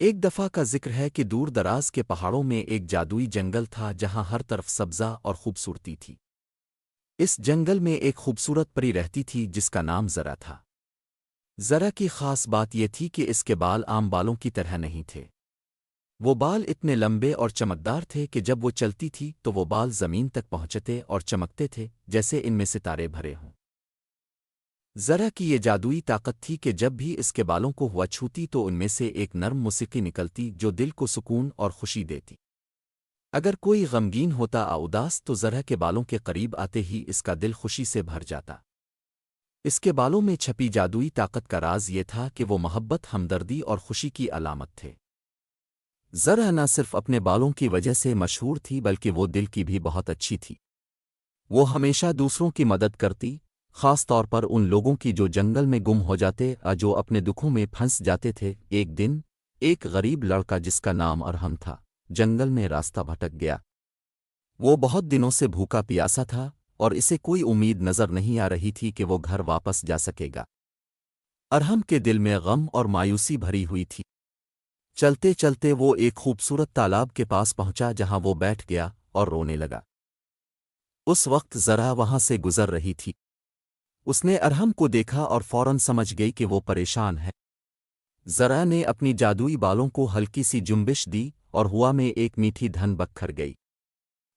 ایک دفعہ کا ذکر ہے کہ دور دراز کے پہاڑوں میں ایک جادوئی جنگل تھا جہاں ہر طرف سبزہ اور خوبصورتی تھی۔ اس جنگل میں ایک خوبصورت پری رہتی تھی جس کا نام زرا تھا۔ زرا کی خاص بات یہ تھی کہ اس کے بال عام بالوں کی طرح نہیں تھے۔ وہ بال اتنے لمبے اور چمکدار تھے کہ جب وہ چلتی تھی تو وہ بال زمین تک پہنچتے اور چمکتے تھے جیسے ان میں ستارے بھرے ہوں۔ زرا کی یہ جادوئی طاقت تھی کہ جب بھی اس کے بالوں کو ہوا چھوتی تو ان میں سے ایک نرم موسیقی نکلتی جو دل کو سکون اور خوشی دیتی۔ اگر کوئی غمگین ہوتا یا اداس تو زرا کے بالوں کے قریب آتے ہی اس کا دل خوشی سے بھر جاتا۔ اس کے بالوں میں چھپی جادوئی طاقت کا راز یہ تھا کہ وہ محبت، ہمدردی اور خوشی کی علامت تھے۔ زرا نہ صرف اپنے بالوں کی وجہ سے مشہور تھی بلکہ وہ دل کی بھی بہت اچھی تھی۔ وہ ہمیشہ دوسروں کی مدد کرتی، خاص طور پر ان لوگوں کی جو جنگل میں گم ہو جاتے یا جو اپنے دکھوں میں پھنس جاتے تھے۔ ایک دن ایک غریب لڑکا جس کا نام ارحم تھا جنگل میں راستہ بھٹک گیا۔ وہ بہت دنوں سے بھوکا پیاسا تھا اور اسے کوئی امید نظر نہیں آ رہی تھی کہ وہ گھر واپس جا سکے گا۔ ارحم کے دل میں غم اور مایوسی بھری ہوئی تھی۔ چلتے چلتے وہ ایک خوبصورت تالاب کے پاس پہنچا جہاں وہ بیٹھ گیا اور رونے لگا۔ اس وقت زرا وہاں سے گزر رہی تھی۔ اس نے ارحم کو دیکھا اور فوراً سمجھ گئی کہ وہ پریشان ہے۔ زرا نے اپنی جادوئی بالوں کو ہلکی سی جنبش دی اور ہوا میں ایک میٹھی دھن بکھر گئی۔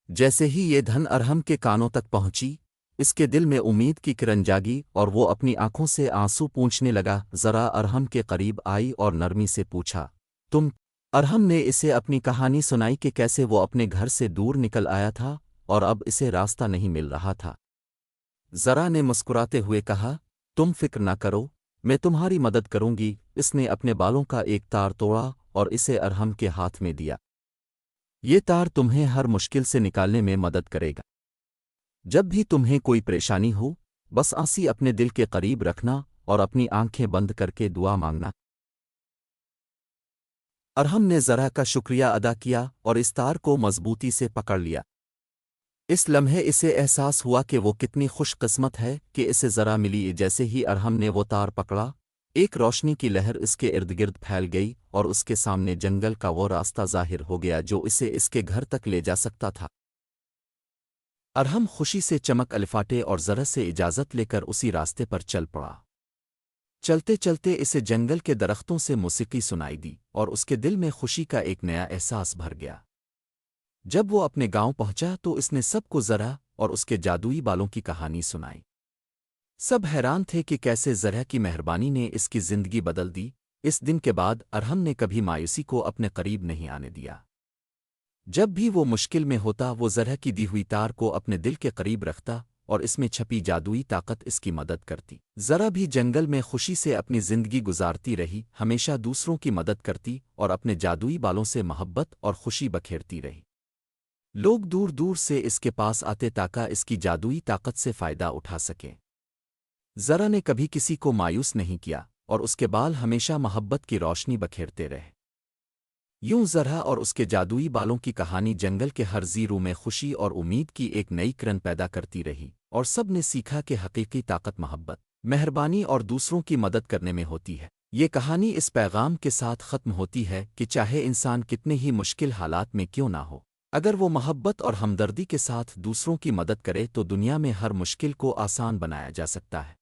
جیسے ہی یہ دھن ارحم کے کانوں تک پہنچی، اس کے دل میں امید کی کرن جاگی اور وہ اپنی آنکھوں سے آنسو پونچھنے لگا۔ زرا ارحم کے قریب آئی اور نرمی سے پوچھا، تم؟ ارحم نے اسے اپنی کہانی سنائی کہ کیسے وہ اپنے گھر سے دور نکل آیا تھا اور اب اسے راستہ نہیں مل رہا تھا۔ زرا نے مسکراتے ہوئے کہا، تم فکر نہ کرو، میں تمہاری مدد کروں گی۔ اس نے اپنے بالوں کا ایک تار توڑا اور اسے ارحم کے ہاتھ میں دیا۔ یہ تار تمہیں ہر مشکل سے نکالنے میں مدد کرے گا۔ جب بھی تمہیں کوئی پریشانی ہو، بس آنسی اپنے دل کے قریب رکھنا اور اپنی آنکھیں بند کر کے دعا مانگنا۔ ارحم نے زرا کا شکریہ ادا کیا اور اس تار کو مضبوطی سے پکڑ لیا۔ اس لمحے اسے احساس ہوا کہ وہ کتنی خوش قسمت ہے کہ اسے زرا ملی۔ جیسے ہی ارحم نے وہ تار پکڑا، ایک روشنی کی لہر اس کے ارد گرد پھیل گئی اور اس کے سامنے جنگل کا وہ راستہ ظاہر ہو گیا جو اسے اس کے گھر تک لے جا سکتا تھا۔ ارحم خوشی سے چمک الفاٹے اور زرا سے اجازت لے کر اسی راستے پر چل پڑا۔ چلتے چلتے اسے جنگل کے درختوں سے موسیقی سنائی دی اور اس کے دل میں خوشی کا ایک نیا احساس بھر گیا۔ جب وہ اپنے گاؤں پہنچا تو اس نے سب کو زرا اور اس کے جادوئی بالوں کی کہانی سنائی۔ سب حیران تھے کہ کیسے زرا کی مہربانی نے اس کی زندگی بدل دی۔ اس دن کے بعد ارحم نے کبھی مایوسی کو اپنے قریب نہیں آنے دیا۔ جب بھی وہ مشکل میں ہوتا وہ زرا کی دی ہوئی تار کو اپنے دل کے قریب رکھتا اور اس میں چھپی جادوئی طاقت اس کی مدد کرتی۔ زرا بھی جنگل میں خوشی سے اپنی زندگی گزارتی رہی، ہمیشہ دوسروں کی مدد کرتی اور اپنے جادوئی بالوں سے محبت اور خوشی بکھیرتی رہی۔ لوگ دور دور سے اس کے پاس آتے تاکہ اس کی جادوئی طاقت سے فائدہ اٹھا سکیں۔ زرا نے کبھی کسی کو مایوس نہیں کیا اور اس کے بال ہمیشہ محبت کی روشنی بکھیرتے رہے۔ یوں زرا اور اس کے جادوئی بالوں کی کہانی جنگل کے ہر زیرو میں خوشی اور امید کی ایک نئی کرن پیدا کرتی رہی، اور سب نے سیکھا کہ حقیقی طاقت محبت، مہربانی اور دوسروں کی مدد کرنے میں ہوتی ہے۔ یہ کہانی اس پیغام کے ساتھ ختم ہوتی ہے کہ چاہے انسان کتنے ہی مشکل حالات میں کیوں نہ ہو، اگر وہ محبت اور ہمدردی کے ساتھ دوسروں کی مدد کرے تو دنیا میں ہر مشکل کو آسان بنایا جا سکتا ہے۔